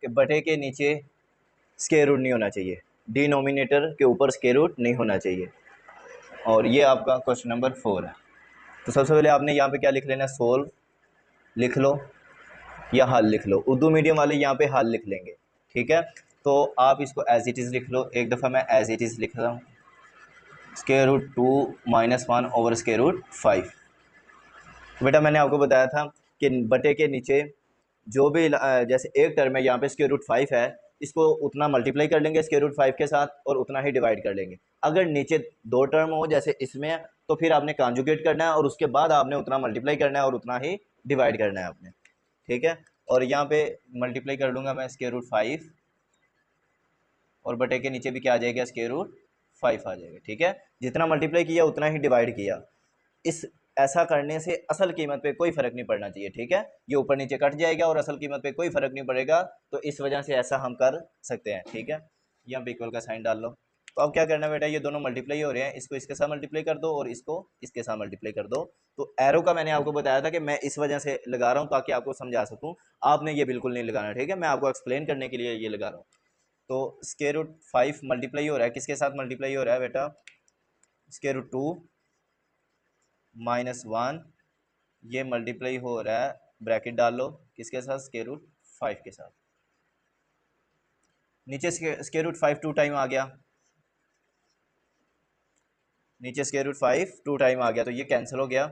कि बटे के नीचे स्क्वायर रूट नहीं होना चाहिए, डिनोमिनेटर के ऊपर स्क्वायर रूट नहीं होना चाहिए। और ये आपका क्वेश्चन नंबर 4 है। तो सबसे पहले आपने यहाँ पे क्या लिख लेना, सोल्व लिख लो या हल लिख लो। उर्दू मीडियम वाले यहाँ पे हल लिख लेंगे, ठीक है। तो आप इसको एज इट इज़ लिख लो। एक दफ़ा मैं एज इट इज़ लिख रहा हूँ, square root 2 - 1 over square root 5। बेटा मैंने आपको बताया था कि बटे के नीचे जो भी जैसे एक टर्म है यहाँ पे स्क्वायर रूट 5 है, इसको उतना मल्टीप्लाई कर लेंगे स्क्वायर रूट 5 के साथ और उतना ही डिवाइड कर लेंगे। अगर नीचे दो टर्म हो जैसे इसमें है तो फिर आपने कॉन्जुगेट करना है और उसके बाद आपने उतना मल्टीप्लाई करना है और उतना ही डिवाइड करना है आपने, ठीक है। और यहाँ पे मल्टीप्लाई कर लूँगा मैं स्क्वायर रूट 5 और बटे के नीचे भी क्या आ जाएगा, स्क्वायर रूट 5 आ जाएगा, ठीक है। जितना मल्टीप्लाई किया उतना ही डिवाइड किया। इस ऐसा करने से असल कीमत पे कोई फ़र्क नहीं पड़ना चाहिए, ठीक है। ये ऊपर नीचे कट जाएगा और असल कीमत पे कोई फ़र्क नहीं पड़ेगा, तो इस वजह से ऐसा हम कर सकते हैं, ठीक है। यहाँ पे इक्वल का साइन डाल लो। तो अब क्या करना है बेटा, ये दोनों मल्टीप्लाई हो रहे हैं, इसको इसके साथ मल्टीप्लाई कर दो और इसको इसके साथ मल्टीप्लाई कर दो। तो एरो का मैंने आपको बताया था कि मैं इस वजह से लगा रहा हूँ ताकि आपको समझा सकूँ, आपने ये बिल्कुल नहीं लगाना, ठीक है। मैं आपको एक्सप्लेन करने के लिए ये लगा रहा हूँ। तो स्क्वायर रूट 5 मल्टीप्लाई हो रहा है, किसके साथ मल्टीप्लाई हो रहा है बेटा, स्क्वायर रूट 2 - 1, ये मल्टीप्लाई हो रहा है, ब्रैकेट डाल लो, किसके साथ, स्क्वायर रूट 5 के साथ। नीचे स्क्वायर रूट 5 2 टाइम आ गया, नीचे स्क्वायर रूट 5 2 टाइम आ गया, तो ये कैंसिल हो गया।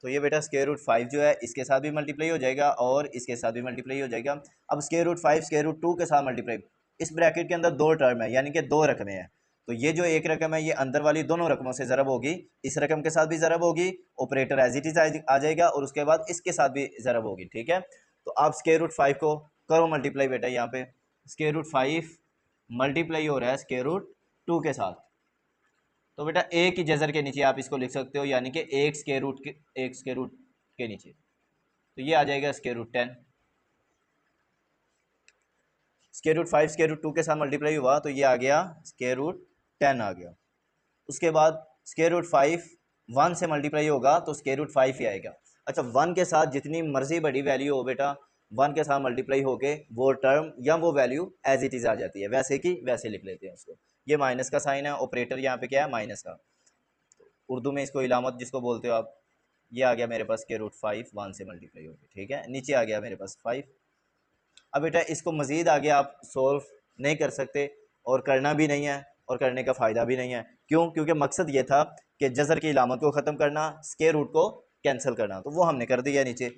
तो ये बेटा स्क्वायर रूट 5 जो है इसके साथ भी मल्टीप्लाई हो जाएगा और इसके साथ भी मल्टीप्लाई हो जाएगा। अब स्क्वायर रूट 5 स्क्वायर रूट 2 के साथ मल्टीप्लाई, इस ब्रैकेट के अंदर दो टर्म है यानी कि दो रकमें हैं। तो ये जो एक रकम है ये अंदर वाली दोनों रकमों से ज़रब होगी, इस रकम के साथ भी ज़रब होगी, ऑपरेटर एज इट इज आ जाएगा और उसके बाद इसके साथ भी ज़रब होगी, ठीक है। तो आप स्क्वायर रूट 5 को करो मल्टीप्लाई बेटा, यहाँ पे स्क्वायर रूट 5 मल्टीप्लाई हो रहा है स्क्वायर रूट 2 के साथ। तो बेटा एक ही जजर के नीचे आप इसको लिख सकते हो, यानी कि एक स्क्वायर रूट के नीचे, तो ये आ जाएगा square root 10। Square root 5 square root 2 के साथ मल्टीप्लाई हुआ तो ये आ गया स्क्वायर रूट 10 आ गया। उसके बाद स्क्वायर रूट 5 1 से मल्टीप्लाई होगा तो स्क्वायर रूट 5 ही आएगा। अच्छा, 1 के साथ जितनी मर्जी बड़ी वैल्यू हो बेटा, 1 के साथ मल्टीप्लाई होके वो टर्म या वो वैल्यू एज इट इज़ आ जाती है, वैसे की वैसे लिख लेते हैं उसको। ये माइनस का साइन है, ऑपरेटर यहाँ पे क्या है, माइनस का। उर्दू में इसको इलामत जिसको बोलते हो आप। ये आ गया मेरे पास स्क्वायर रूट 5 1 से मल्टीप्लाई होकर, ठीक है। नीचे आ गया मेरे पास 5। अब बेटा इसको मज़ीद आगे आप सोल्व नहीं कर सकते और करना भी नहीं है और करने का फ़ायदा भी नहीं है। क्यों? क्योंकि मकसद ये था कि जज़र की इलामत को ख़त्म करना, स्क्वायर रूट को कैंसिल करना, तो वो हमने कर दिया। नीचे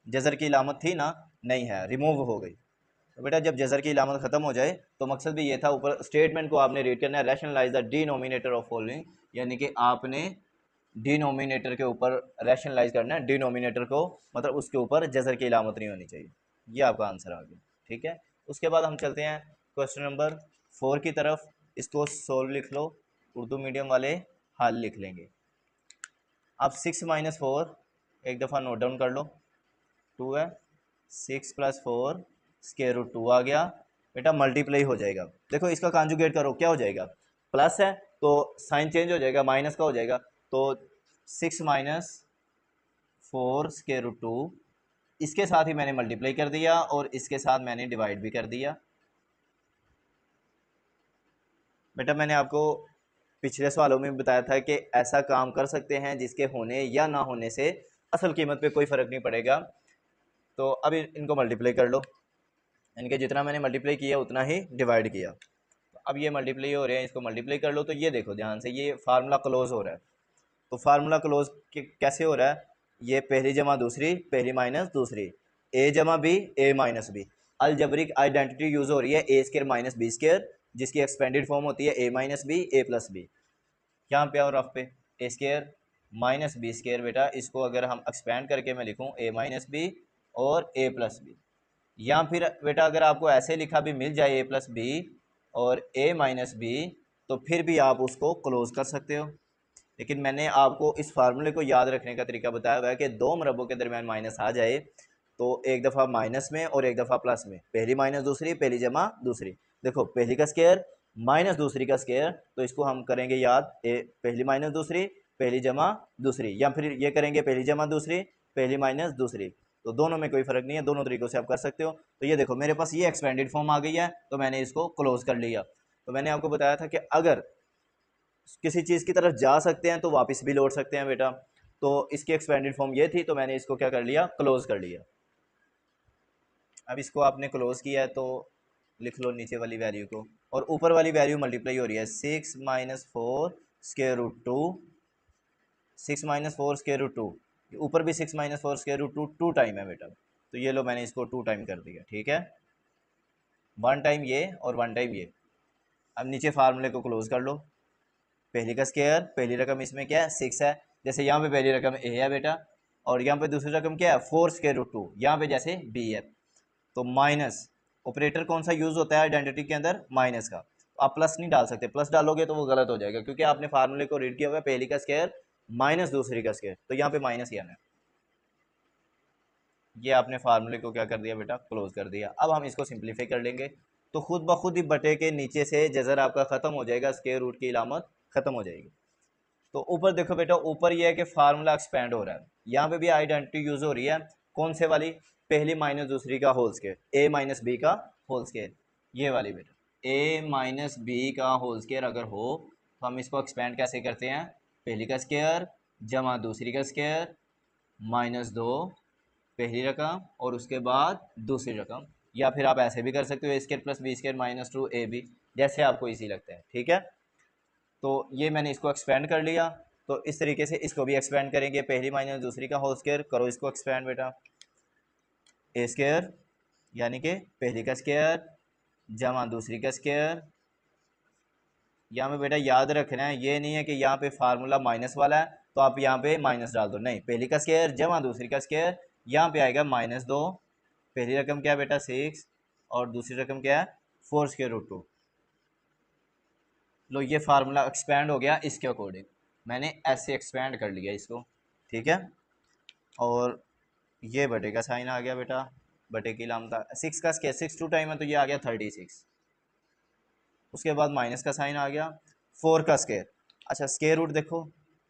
जज़र की इलामत थी ना, नहीं है, रिमूव हो गई। तो बेटा जब जज़र की इलामत ख़त्म हो जाए तो मकसद भी ये था, ऊपर स्टेटमेंट को आपने रीड करना है, rationalise the denominator of following, यानी कि आपने डिनोमिनेटर के ऊपर रैशनलाइज करना है, डिनोमिनेटर को मतलब उसके ऊपर जज़र की इलामत नहीं होनी चाहिए। ये आपका आंसर आ गया, ठीक है। उसके बाद हम चलते हैं क्वेश्चन नंबर 4 की तरफ। इसको सोल्व लिख लो, उर्दू मीडियम वाले हल लिख लेंगे। आप 6 - 4 एक दफ़ा नोट डाउन कर लो, 2 है, 6 + 4 स्क्वायर रूट 2 आ गया। बेटा मल्टीप्लाई हो जाएगा, देखो इसका कॉन्जुगेट करो, क्या हो जाएगा, प्लस है तो साइन चेंज हो जाएगा, माइनस का हो जाएगा। तो 6 - 4 स्क्वायर रूट 2, इसके साथ ही मैंने मल्टीप्लाई कर दिया और इसके साथ मैंने डिवाइड भी कर दिया। बेटा मैंने आपको पिछले सवालों में बताया था कि ऐसा काम कर सकते हैं जिसके होने या ना होने से असल कीमत पे कोई फ़र्क नहीं पड़ेगा। तो अब इनको मल्टीप्लाई कर लो, इनके जितना मैंने मल्टीप्लाई किया उतना ही डिवाइड किया। तो अब ये मल्टीप्लाई हो रहे हैं, इसको मल्टीप्लाई कर लो। तो ये देखो ध्यान से, ये फार्मूला क्लोज हो रहा है। तो फार्मूला क्लोज कैसे हो रहा है, ये पहली जमा दूसरी, पहली माइनस दूसरी, ए जमा बी, ए minus B. Algebraic identity use हो रही है, ए स्क्वायर माइनस बी स्क्वायर, जिसकी एक्सपेंडेड फॉर्म होती है ए माइनस बी, ए प्लस बी। यहाँ पे और रफ पे ए स्क्वायर माइनस बी स्क्वायर, बेटा इसको अगर हम एक्सपेंड करके मैं लिखूँ ए माइनस बी और ए प्लस बी, या फिर बेटा अगर आपको ऐसे लिखा भी मिल जाए ए प्लस बी और ए माइनस बी, तो फिर भी आप उसको क्लोज कर सकते हो। लेकिन मैंने आपको इस फार्मूले को याद रखने का तरीका बताया हुआ है कि दो मरबों के दरमियान माइनस आ जाए तो एक दफ़ा माइनस में और एक दफ़ा प्लस में, पहली माइनस दूसरी, पहली जमा दूसरी। देखो पहली का स्क्वायर माइनस दूसरी का स्क्वायर, तो इसको हम करेंगे याद, पहली माइनस दूसरी, पहली जमा दूसरी, या फिर ये करेंगे पहली जमा दूसरी, पहली माइनस दूसरी। तो दोनों में कोई फ़र्क नहीं है, दोनों तरीक़ों से आप कर सकते हो। तो ये देखो मेरे पास ये एक्सपेंडेड फॉर्म आ गई है, तो मैंने इसको क्लोज़ कर लिया। तो मैंने आपको बताया था कि अगर किसी चीज़ की तरफ जा सकते हैं तो वापस भी लौट सकते हैं बेटा। तो इसकी एक्सपेंडेड फॉर्म ये थी, तो मैंने इसको क्या कर लिया, क्लोज़ कर लिया। अब इसको आपने क्लोज़ किया है तो लिख लो नीचे वाली वैल्यू को, और ऊपर वाली वैल्यू मल्टीप्लाई हो रही है 6 - 4 स्क्वायर रूट 2, 6 - 4 स्क्वायर रूट 2, ऊपर भी 6 - 4 स्क्वायर रूट 2 2 टाइम है बेटा। तो ये लो मैंने इसको 2 टाइम कर दिया, ठीक है, 1 टाइम ये और 1 टाइम ये। अब नीचे फार्मूले को क्लोज कर लो। पहली का स्क्वायर, पहली रकम इसमें क्या है 6 है, जैसे यहाँ पे पहली रकम ए है बेटा, और यहाँ पे दूसरी रकम क्या है 4 स्क्वायर रूट 2, यहाँ पे जैसे बी है। तो माइनस ऑपरेटर कौन सा यूज़ होता है आइडेंटिटी के अंदर, माइनस का। तो आप प्लस नहीं डाल सकते, प्लस डालोगे तो वो गलत हो जाएगा, क्योंकि आपने फार्मूले को रीड किया हुआ है पहली का स्क्वायर माइनस दूसरी का स्क्वायर, तो यहाँ पे माइनस ही आना है। ये आपने फार्मूले को क्या कर दिया बेटा, क्लोज कर दिया। अब हम इसको सिंप्लीफाई कर लेंगे, तो खुद ब खुद ही बटे के नीचे से जजर आपका ख़त्म हो जाएगा, स्क्वायर रूट की इलामत ख़त्म हो जाएगी। तो ऊपर देखो बेटा, ऊपर ये है कि फार्मूला एक्सपेंड हो रहा है, यहाँ पे भी आइडेंटिटी यूज़ हो रही है, कौन से वाली, पहली माइनस दूसरी का होल स्क्वायर, ए माइनस बी का होल स्क्वायर, ये वाली बेटा, ए माइनस बी का होल स्क्वायर अगर हो तो हम इसको एक्सपेंड कैसे करते हैं, पहली का स्क्वायर जमा दूसरी का स्क्वायर माइनस 2 पहली रकम और उसके बाद दूसरी रकम, या फिर आप ऐसे भी कर सकते हो A square plus B square minus 2 A B, जैसे आपको इजी लगता है, ठीक है। तो ये मैंने इसको एक्सपेंड कर लिया, तो इस तरीके से इसको भी एक्सपेंड करेंगे, पहली माइनस दूसरी का होल स्क्वायर, करो इसको एक्सपेंड बेटा, ए स्क्वायर यानी कि पहली का स्क्वायर जमा दूसरी का स्क्वायर। यहाँ पे बेटा याद रखना है, ये नहीं है कि यहाँ पे फार्मूला माइनस वाला है तो आप यहाँ पे माइनस डाल दो, नहीं, पहली का स्क्वायर जमा दूसरी का स्क्वायर, यहाँ पे आएगा -2, पहली रकम क्या है बेटा 6 और दूसरी रकम क्या है 4 स्क्वायर रूट 2। लो ये फार्मूला एक्सपेंड हो गया, इसके अकॉर्डिंग मैंने ऐसे एक्सपेंड कर लिया इसको, ठीक है। और ये बटे का साइन आ गया बेटा, बटे की लामता 6 का स्क्वायर 6 2 टाइम है तो ये आ गया 36। उसके बाद माइनस का साइन आ गया, 4 का स्क्वायर, अच्छा स्क्वायर रूट देखो,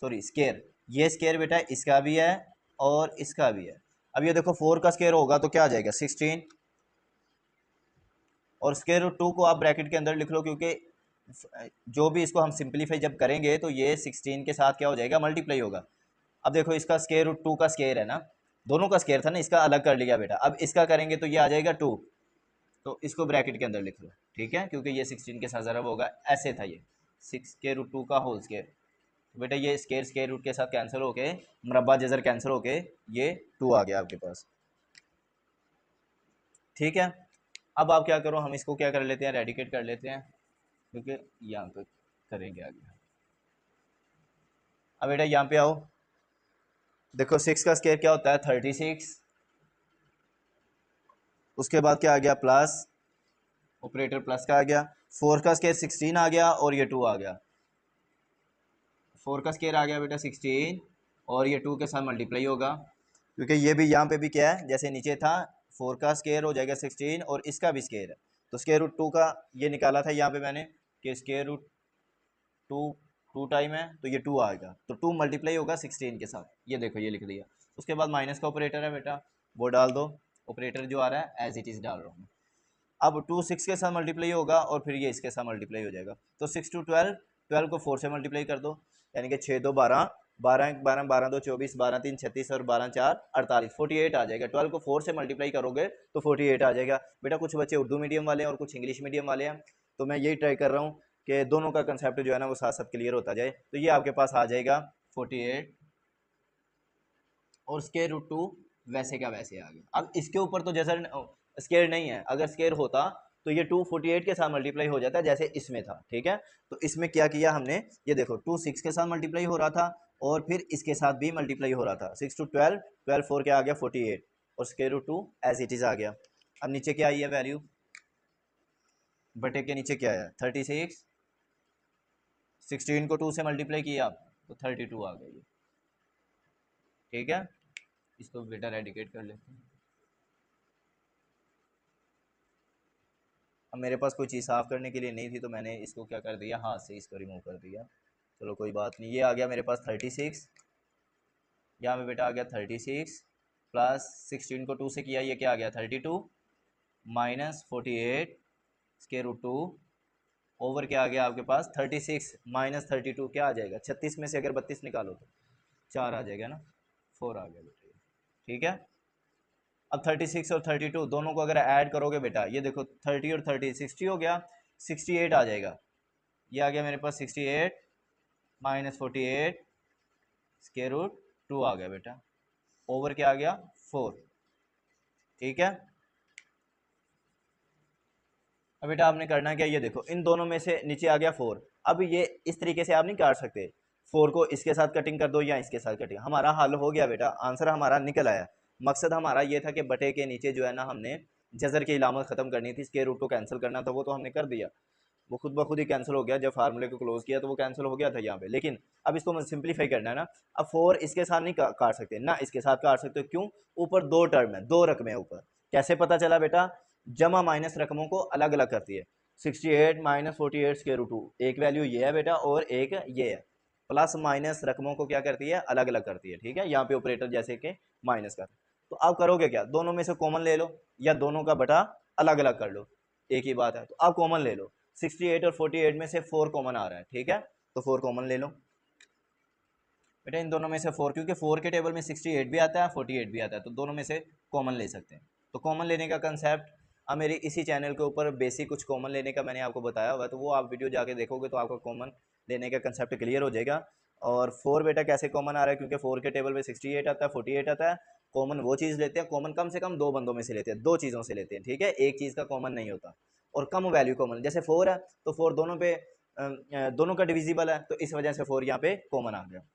सॉरी स्क्वायर, ये स्क्वायर बेटा इसका भी है और इसका भी है। अब ये देखो 4 का स्क्वायर होगा तो क्या आ जाएगा 16, और स्क्वायर रूट 2 को आप ब्रैकेट के अंदर लिख लो, क्योंकि जो भी इसको हम सिंप्लीफाई जब करेंगे तो ये 16 के साथ क्या हो जाएगा, मल्टीप्लाई होगा। अब देखो इसका स्क्वायर रूट 2 का स्क्वायर है ना, दोनों का स्क्वायर था ना, इसका अलग कर लिया बेटा, अब इसका करेंगे तो ये आ जाएगा 2, तो इसको ब्रैकेट के अंदर लिख लो, ठीक है, क्योंकि ये 16 के साथ ज़रब होगा, ऐसे था ये 6 स्क्वायर रूट 2 का होल स्क्वायर। तो बेटा ये स्क्वायर रूट के साथ कैंसिल होके, मुरब्बा जजर कैंसिल होके ये 2 आ गया आपके पास, ठीक है। अब आप क्या करो, हम इसको क्या कर लेते हैं, रेडिकेट कर लेते हैं, क्योंकि यहाँ पे करेंगे आगे। अब बेटा यहाँ पे आओ, देखो 6 का स्क्वायर क्या होता है 36, उसके बाद क्या आ गया प्लस, ऑपरेटर प्लस का आ गया, 4 का स्क्वायर 16 आ गया और ये 2 आ गया, 4 का स्क्वायर आ गया बेटा 16 और ये 2 के साथ मल्टीप्लाई होगा, क्योंकि ये भी यहाँ पे भी क्या है, जैसे नीचे था 4 का स्क्वायर हो जाएगा 16 और इसका भी स्क्वायर है, तो स्क्वायर रूट 2 का ये निकाला था यहाँ पे मैंने कि स्क्वायर रूट 2 टाइम है तो ये 2 आएगा, तो 2 मल्टीप्लाई होगा 16 के साथ, ये देखो ये लिख दिया। उसके बाद माइनस का ऑपरेटर है बेटा, वो डाल दो, ऑपरेटर जो आ रहा है एज इट इज़ डाल रहा हूँ। अब 2 6 के साथ मल्टीप्लाई होगा और फिर ये इसके साथ मल्टीप्लाई हो जाएगा, तो 6 2 12, 12 को 4 से मल्टीप्लाई कर दो, यानी कि 6 2 12, 12 1 12, 12 2 24, 12 3 36 और 12 4 48, 48 आ जाएगा। 12 को 4 से मल्टीप्लाई करोगे तो 48 आ जाएगा। बेटा कुछ बच्चे उर्दू मीडियम वाले हैं और कुछ इंग्लिश मीडियम वाले हैं, तो मैं यही ट्राई कर रहा हूँ कि दोनों का कंसेप्ट जो है ना वो साथ साथ क्लियर होता जाए। तो ये आपके पास आ जाएगा 48 और स्क्वायर रूट 2 वैसे का वैसे आ गया। अब इसके ऊपर तो जैसा स्क्वायर नहीं है, अगर स्क्वायर होता तो ये 2 48 के साथ मल्टीप्लाई हो जाता है जैसे इसमें था, ठीक है। तो इसमें क्या किया हमने, ये देखो 2 6 के साथ मल्टीप्लाई हो रहा था और फिर इसके साथ भी मल्टीप्लाई हो रहा था, 6 2 12, 12 4 क्या आ गया 48 और square root 2 as it is आ गया। अब नीचे क्या आई है वैल्यू, बटे के नीचे क्या है 36, 16 को 2 से मल्टीप्लाई किया तो 32 आ गई, ठीक है। इसको बेटा रेडिकेट कर लेते हैं। अब मेरे पास कोई चीज़ साफ़ करने के लिए नहीं थी तो मैंने इसको क्या कर दिया, हाथ से इसको रिमूव कर दिया, चलो कोई बात नहीं। ये आ गया मेरे पास 36, यहाँ पे बेटा आ गया 36 प्लस 16 को 2 से किया, ये क्या आ गया 32 माइनस 48 स्क्वायर रूट 2 ओवर क्या आ गया आपके पास 36 माइनस 32 क्या आ जाएगा 36 में से अगर 32 निकालो तो 4 आ जाएगा ना, 4 आ गया बेटा। ठीक है, अब 36 और 32 दोनों को अगर ऐड करोगे बेटा, ये देखो 30 और 30 60 हो गया, 68 आ जाएगा। ये आ गया मेरे पास 68 माइनस 48 स्क्वायर रूट 2 आ गया बेटा, ओवर क्या आ गया 4। ठीक है, अब बेटा आपने करना क्या, ये देखो इन दोनों में से नीचे आ गया 4। अब ये इस तरीके से आप नहीं काट सकते, 4 को इसके साथ कटिंग कर दो या इसके साथ कटिंग, हमारा हल हो गया बेटा, आंसर हमारा निकल आया। मकसद हमारा ये था कि बटे के नीचे जो है ना हमने जजर की इलामत ख़त्म करनी थी, स्क्वायर रूट को कैंसिल करना था, वो तो हमने कर दिया, वो खुद ब खुद ही कैंसिल हो गया, जब फार्मूले को क्लोज किया तो वो कैंसिल हो गया था यहाँ पे। लेकिन अब इसको सिंप्लीफाई करना है ना, अब 4 इसके साथ नहीं काट सकते ना, इसके साथ काट सकते, क्यों, ऊपर 2 टर्म है, 2 रकमें ऊपर। कैसे पता चला बेटा, जमा माइनस रकमों को अलग अलग करती है। 68 माइनस 48 स्क्वायर रूट 2 एक वैल्यू ये है बेटा, और एक ये है। प्लस माइनस रकमों को क्या करती है, अलग अलग करती है। ठीक है, यहाँ पे ऑपरेटर जैसे कि माइनस का, तो आप करोगे क्या, दोनों में से कॉमन ले लो या दोनों का बटा अलग अलग कर लो, एक ही बात है। तो आप कॉमन ले लो, 68 और 48 में से 4 कॉमन आ रहा है। ठीक है, तो 4 कॉमन ले लो बेटा, इन दोनों में से 4, क्योंकि 4 के टेबल में 68 भी आता है 48 भी आता है, तो दोनों में से कॉमन ले सकते हैं। तो कॉमन लेने का कंसेप्ट अब मेरी इसी चैनल के ऊपर बेसिक कुछ कॉमन लेने का मैंने आपको बताया हुआ है, तो वो आप वीडियो जाके देखोगे तो आपका कॉमन लेने का कंसेप्ट क्लियर हो जाएगा। और 4 बेटा कैसे कॉमन आ रहा है, क्योंकि 4 के टेबल में 68 आता है 48 आता है, कॉमन वो चीज़ लेते हैं, कॉमन कम से कम 2 बंदों में से लेते हैं, 2 चीज़ों से लेते हैं। ठीक है, एक चीज़ का कॉमन नहीं होता, और कम वैल्यू कॉमन, जैसे 4 है तो 4 दोनों पे दोनों का डिविजिबल है, तो इस वजह से 4 यहाँ पे कॉमन आ गया।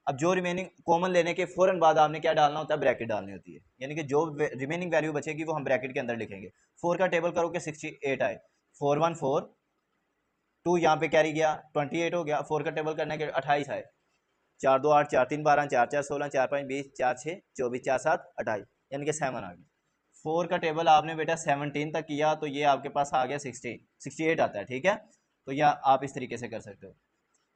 अब जो रिमेनिंग कॉमन लेने के फौरन बाद आपने क्या डालना होता है, ब्रैकेट डालनी होती है, यानी कि जो रिमेनिंग वैल्यू बचेगी वो हम ब्रैकेट के अंदर लिखेंगे। 4 का टेबल करो कि 68 आए, 4 1 4 2 यहाँ पे कैरी गया 28 हो गया, 4 का टेबल करने के 28 आए, 4 2 8 4 3 12 4 4 16 4 5 20 4 6 24 4 7 28, यानी कि 7 आ गया। 4 का टेबल आपने बेटा 17 तक किया तो ये आपके पास आ गया 68 आता है। ठीक है, तो यह आप इस तरीके से कर सकते हो।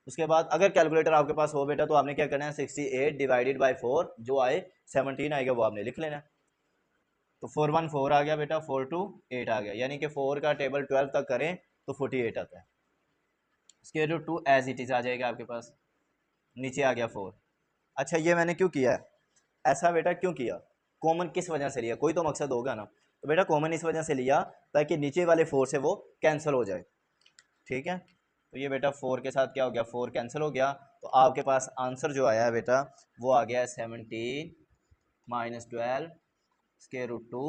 उसके बाद अगर कैलकुलेटर आपके पास हो बेटा तो आपने क्या करना है, 68 डिवाइडेड बाई 4 जो आए 17 आएगा वो आपने लिख लेना। तो 4 1 4 आ गया बेटा, 4 2 8 आ गया, यानी कि 4 का टेबल 12 तक करें तो 48 आता है। Square root 2 as it is आ जाएगा आपके पास, नीचे आ गया 4। अच्छा ये मैंने क्यों किया है ऐसा बेटा, क्यों किया, कॉमन किस वजह से लिया, कोई तो मकसद होगा ना। तो बेटा कॉमन इस वजह से लिया ताकि नीचे वाले 4 से वो कैंसिल हो जाए। ठीक है, तो ये बेटा 4 के साथ क्या हो गया, 4 कैंसिल हो गया, तो आपके पास आंसर जो आया है बेटा वो आ गया है 17 माइनस 12 स्क्वायर रूट 2,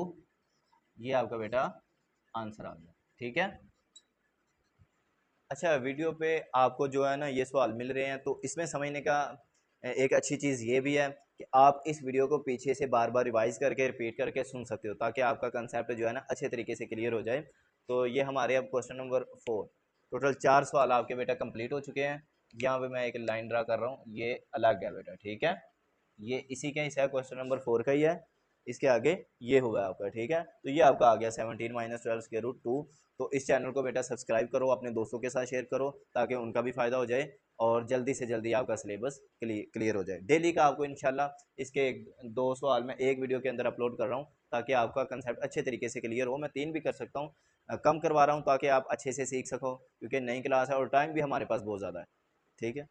ये आपका बेटा आंसर आ गया। ठीक है, अच्छा वीडियो पे आपको जो है ना ये सवाल मिल रहे हैं, तो इसमें समझने का एक अच्छी चीज़ ये भी है कि आप इस वीडियो को पीछे से बार बार रिवाइज करके रिपीट करके सुन सकते हो, ताकि आपका कंसेप्ट जो है ना अच्छे तरीके से क्लियर हो जाए। तो ये हमारे अब क्वेश्चन नंबर 4, टोटल 4 सवाल आपके बेटा कंप्लीट हो चुके हैं। यहाँ पे मैं एक लाइन ड्रा कर रहा हूँ, ये अलग है बेटा। ठीक है, ये इसी का हिस्सा है, क्वेश्चन नंबर 4 का ही है, इसके आगे ये हुआ है आपका। ठीक है, तो ये आपका आ गया 17 माइनस 12 स्क्वायर रूट 2। तो इस चैनल को बेटा सब्सक्राइब करो, अपने दोस्तों के साथ शेयर करो, ताकि उनका भी फ़ायदा हो जाए और जल्दी से जल्दी आपका सिलेबस क्लियर हो जाए। डेली का आपको इंशाल्लाह इसके 2 सवाल मैं एक वीडियो के अंदर अपलोड कर रहा हूँ, ताकि आपका कंसेप्ट अच्छे तरीके से क्लियर हो। मैं 3 भी कर सकता हूँ, कम करवा रहा हूँ ताकि आप अच्छे से सीख सको, क्योंकि नई क्लास है और टाइम भी हमारे पास बहुत ज़्यादा है। ठीक है।